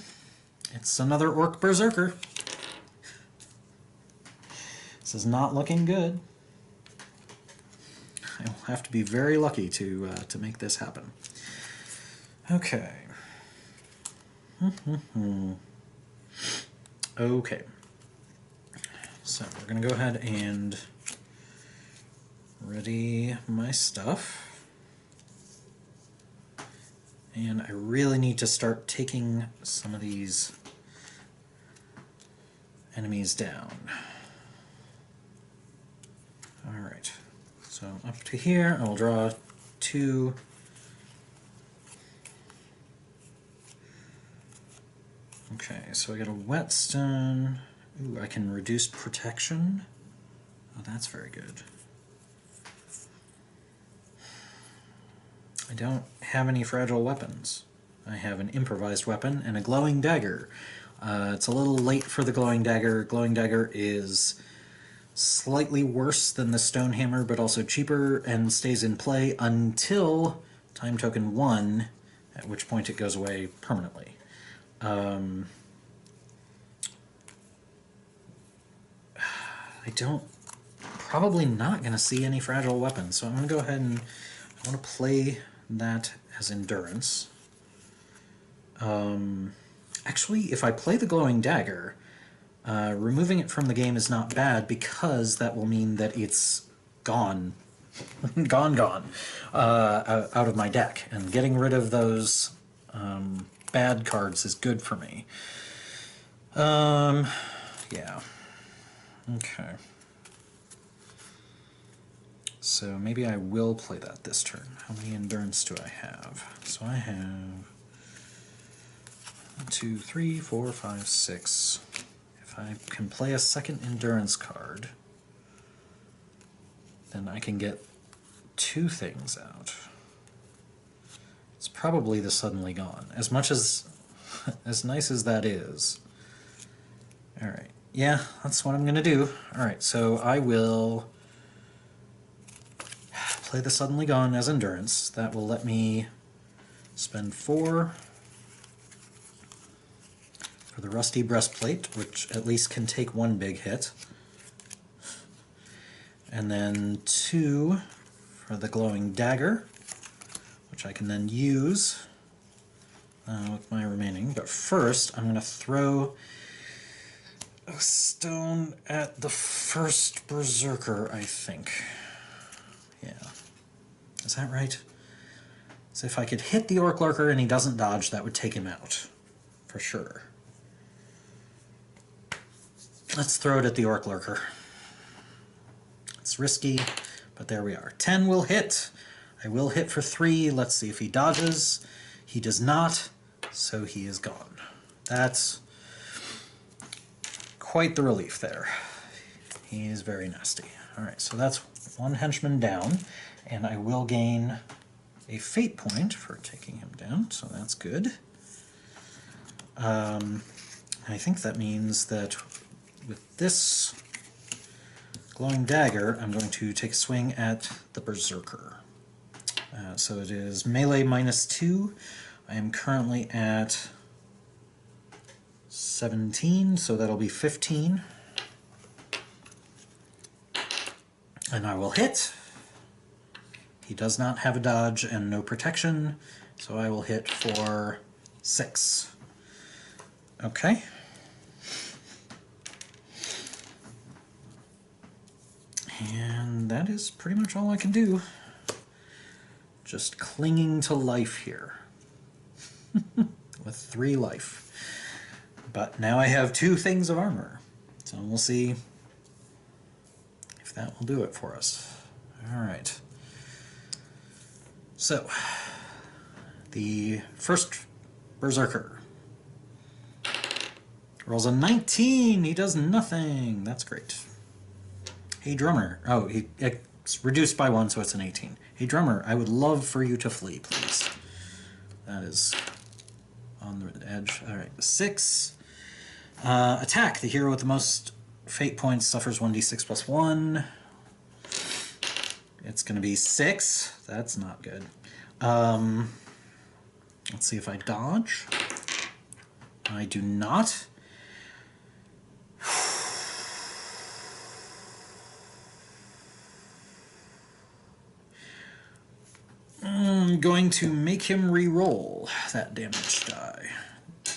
It's another Orc Berserker. This is not looking good. I will have to be very lucky to make this happen. Okay. Okay. So we're going to go ahead and ready my stuff. And I really need to start taking some of these enemies down. Alright, so up to here, I'll draw 2. Okay, so I got a whetstone. Ooh, I can reduce protection. Oh, that's very good. I don't have any fragile weapons. I have an improvised weapon and a glowing dagger. It's a little late for the glowing dagger. Glowing dagger is slightly worse than the stone hammer, but also cheaper and stays in play until time token 1, at which point it goes away permanently. Probably not going to see any fragile weapons, so I'm going to go ahead and I want to play that as endurance. Actually, if I play the glowing dagger, removing it from the game is not bad because that will mean that it's gone, gone out of my deck, and getting rid of those bad cards is good for me. Yeah. Okay. So maybe I will play that this turn. How many endurance do I have? So I have 1, 2, 3, 4, 5, 6. If I can play a second endurance card, then I can get 2 things out. It's probably the Suddenly Gone. As much as nice as that is. Alright. Yeah, that's what I'm going to do. Alright, so I will play the Suddenly Gone as endurance. That will let me spend 4 for the Rusty Breastplate, which at least can take 1 big hit. And then 2 for the Glowing Dagger, which I can then use with my remaining. But first, I'm going to throw a stone at the first Berserker, I think. Yeah. Is that right? So if I could hit the Orc Lurker and he doesn't dodge, that would take him out. For sure. Let's throw it at the Orc Lurker. It's risky, but there we are. 10 will hit. I will hit for 3. Let's see if he dodges. He does not, so he is gone. That's quite the relief there. He is very nasty. Alright, so that's 1 henchman down, and I will gain a fate point for taking him down, so that's good. I think that means that with this Glowing Dagger, I'm going to take a swing at the Berserker. So it is melee -2. I am currently at 17, so that'll be 15. And I will hit. He does not have a dodge and no protection, so I will hit for 6. Okay. And that is pretty much all I can do. Just clinging to life here. With 3 life. But now I have 2 things of armor. So we'll see if that will do it for us. Alright. So, the first Berserker rolls a 19! He does nothing! That's great. Hey drummer. Oh, it's reduced by 1, so it's an 18. Hey drummer, I would love for you to flee, please. That is on the edge. Alright, 6. Attack. The hero with the most fate points suffers 1d6 + 1. It's going to be 6. That's not good. Let's see if I dodge. I do not. I'm going to make him re-roll that damage die.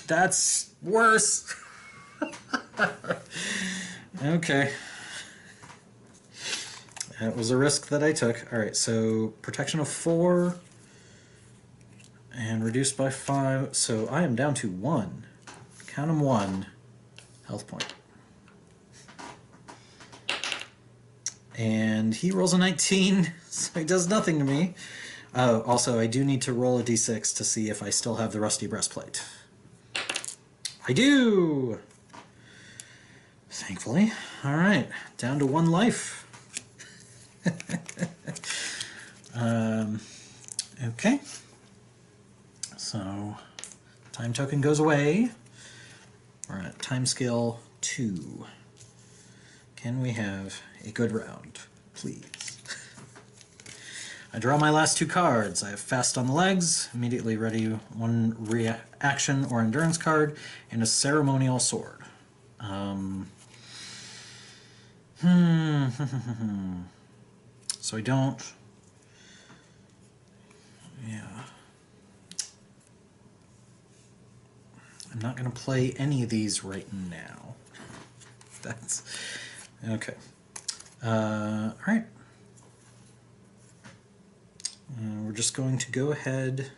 That's worse. Okay. That was a risk that I took. Alright, so protection of 4 and reduced by 5. So I am down to 1. Count him 1 health point. And he rolls a 19, so he does nothing to me. Also, I do need to roll a d6 to see if I still have the rusty breastplate. I do! Thankfully. Alright, down to 1 life. Okay. So, time token goes away. We're at time skill 2. Can we have a good round, please? I draw my last 2 cards. I have Fast on the Legs, immediately ready 1 reaction or endurance card, and a Ceremonial Sword. So I don't... Yeah. I'm not going to play any of these right now. That's... Okay. Alright. We're just going to go ahead...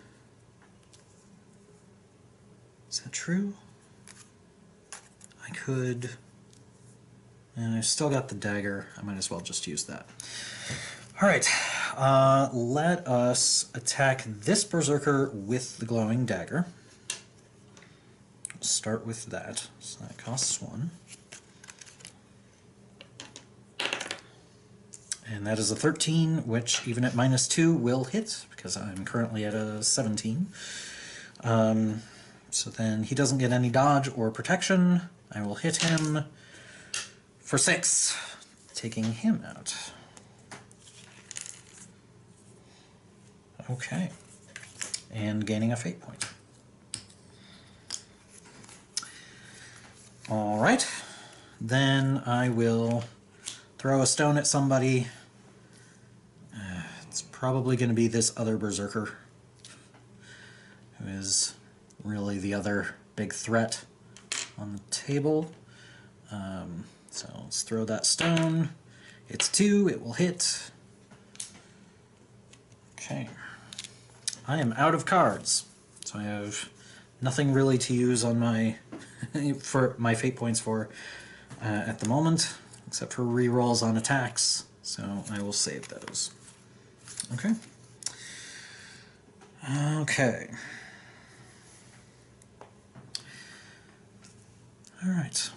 Is that true? I could... And I've still got the dagger. I might as well just use that. Alright, let us attack this berserker with the glowing dagger. Start with that. So that costs 1. And that is a 13, which even at -2 will hit, because I'm currently at a 17. So then he doesn't get any dodge or protection. I will hit him for 6, taking him out. Okay, and gaining a fate point. Alright, then I will throw a stone at somebody. It's probably going to be this other berserker, who is really the other big threat on the table. So let's throw that stone. It's 2, it will hit. Okay. I am out of cards, so I have nothing really to use on my for my fate points for at the moment, except for rerolls on attacks, so I will save those. Okay. Okay. Alright.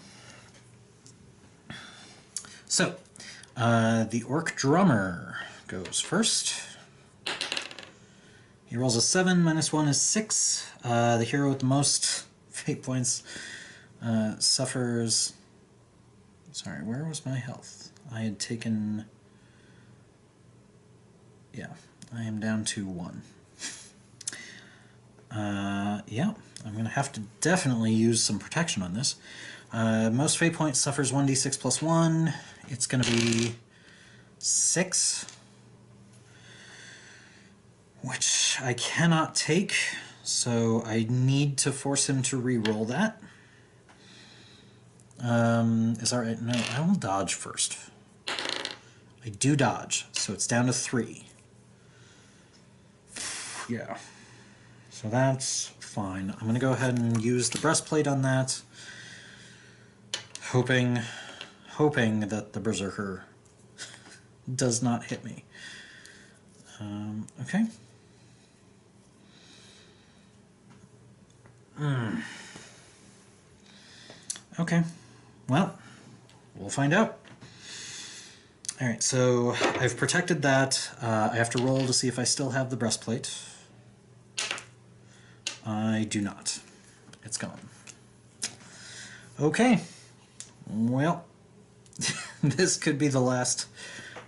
So, the Orc Drummer goes first. He rolls a 7, -1 is 6. The hero with the most fate points suffers... Sorry, where was my health? I had taken... Yeah, I am down to 1. Yeah, I'm going to have to definitely use some protection on this. Most fate points suffers 1d6 + 1. It's going to be 6. Which I cannot take, so I need to force him to re-roll that. Is that right? No, I will dodge first. I do dodge, so it's down to 3. Yeah. So that's fine. I'm going to go ahead and use the breastplate on that, hoping that the berserker does not hit me. Okay. Okay, well, we'll find out. Alright, so I've protected that. I have to roll to see if I still have the breastplate. I do not. It's gone. Okay, well, this could be the last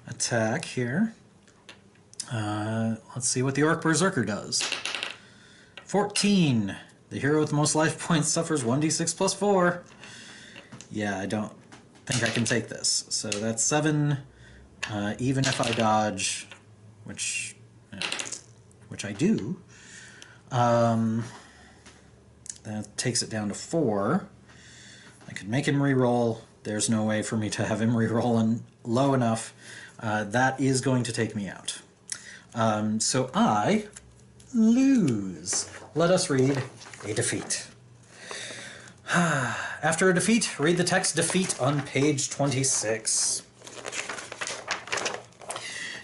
attack here. Let's see what the Orc Berserker does. 14. The hero with the most life points suffers 1d6 plus 4. Yeah, I don't think I can take this. So that's 7, even if I dodge, which I do. That takes it down to 4. I could make him reroll. There's no way for me to have him reroll low enough. That is going to take me out. So I lose. Let us read a defeat. After a defeat, read the text defeat on page 26.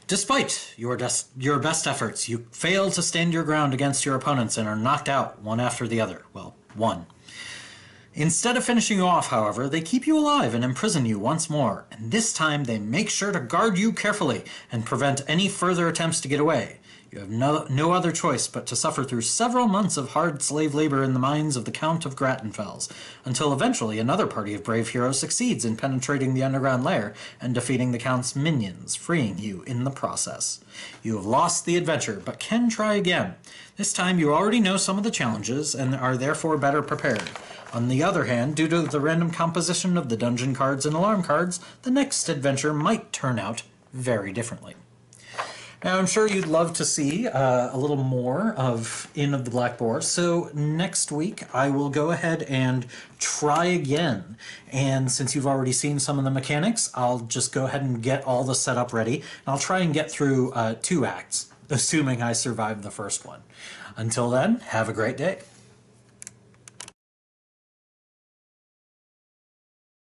Despite your best efforts, you fail to stand your ground against your opponents and are knocked out one after the other. Well, one. Instead of finishing you off, however, they keep you alive and imprison you once more, and this time they make sure to guard you carefully and prevent any further attempts to get away. You have no other choice but to suffer through several months of hard slave labor in the mines of the Count of Grattenfels, until eventually another party of brave heroes succeeds in penetrating the underground lair and defeating the Count's minions, freeing you in the process. You have lost the adventure, but can try again. This time you already know some of the challenges and are therefore better prepared. On the other hand, due to the random composition of the dungeon cards and alarm cards, the next adventure might turn out very differently. Now, I'm sure you'd love to see a little more of Inn of the Black Boar, so next week I will go ahead and try again. And since you've already seen some of the mechanics, I'll just go ahead and get all the setup ready, and I'll try and get through 2 acts, assuming I survive the first one. Until then, have a great day.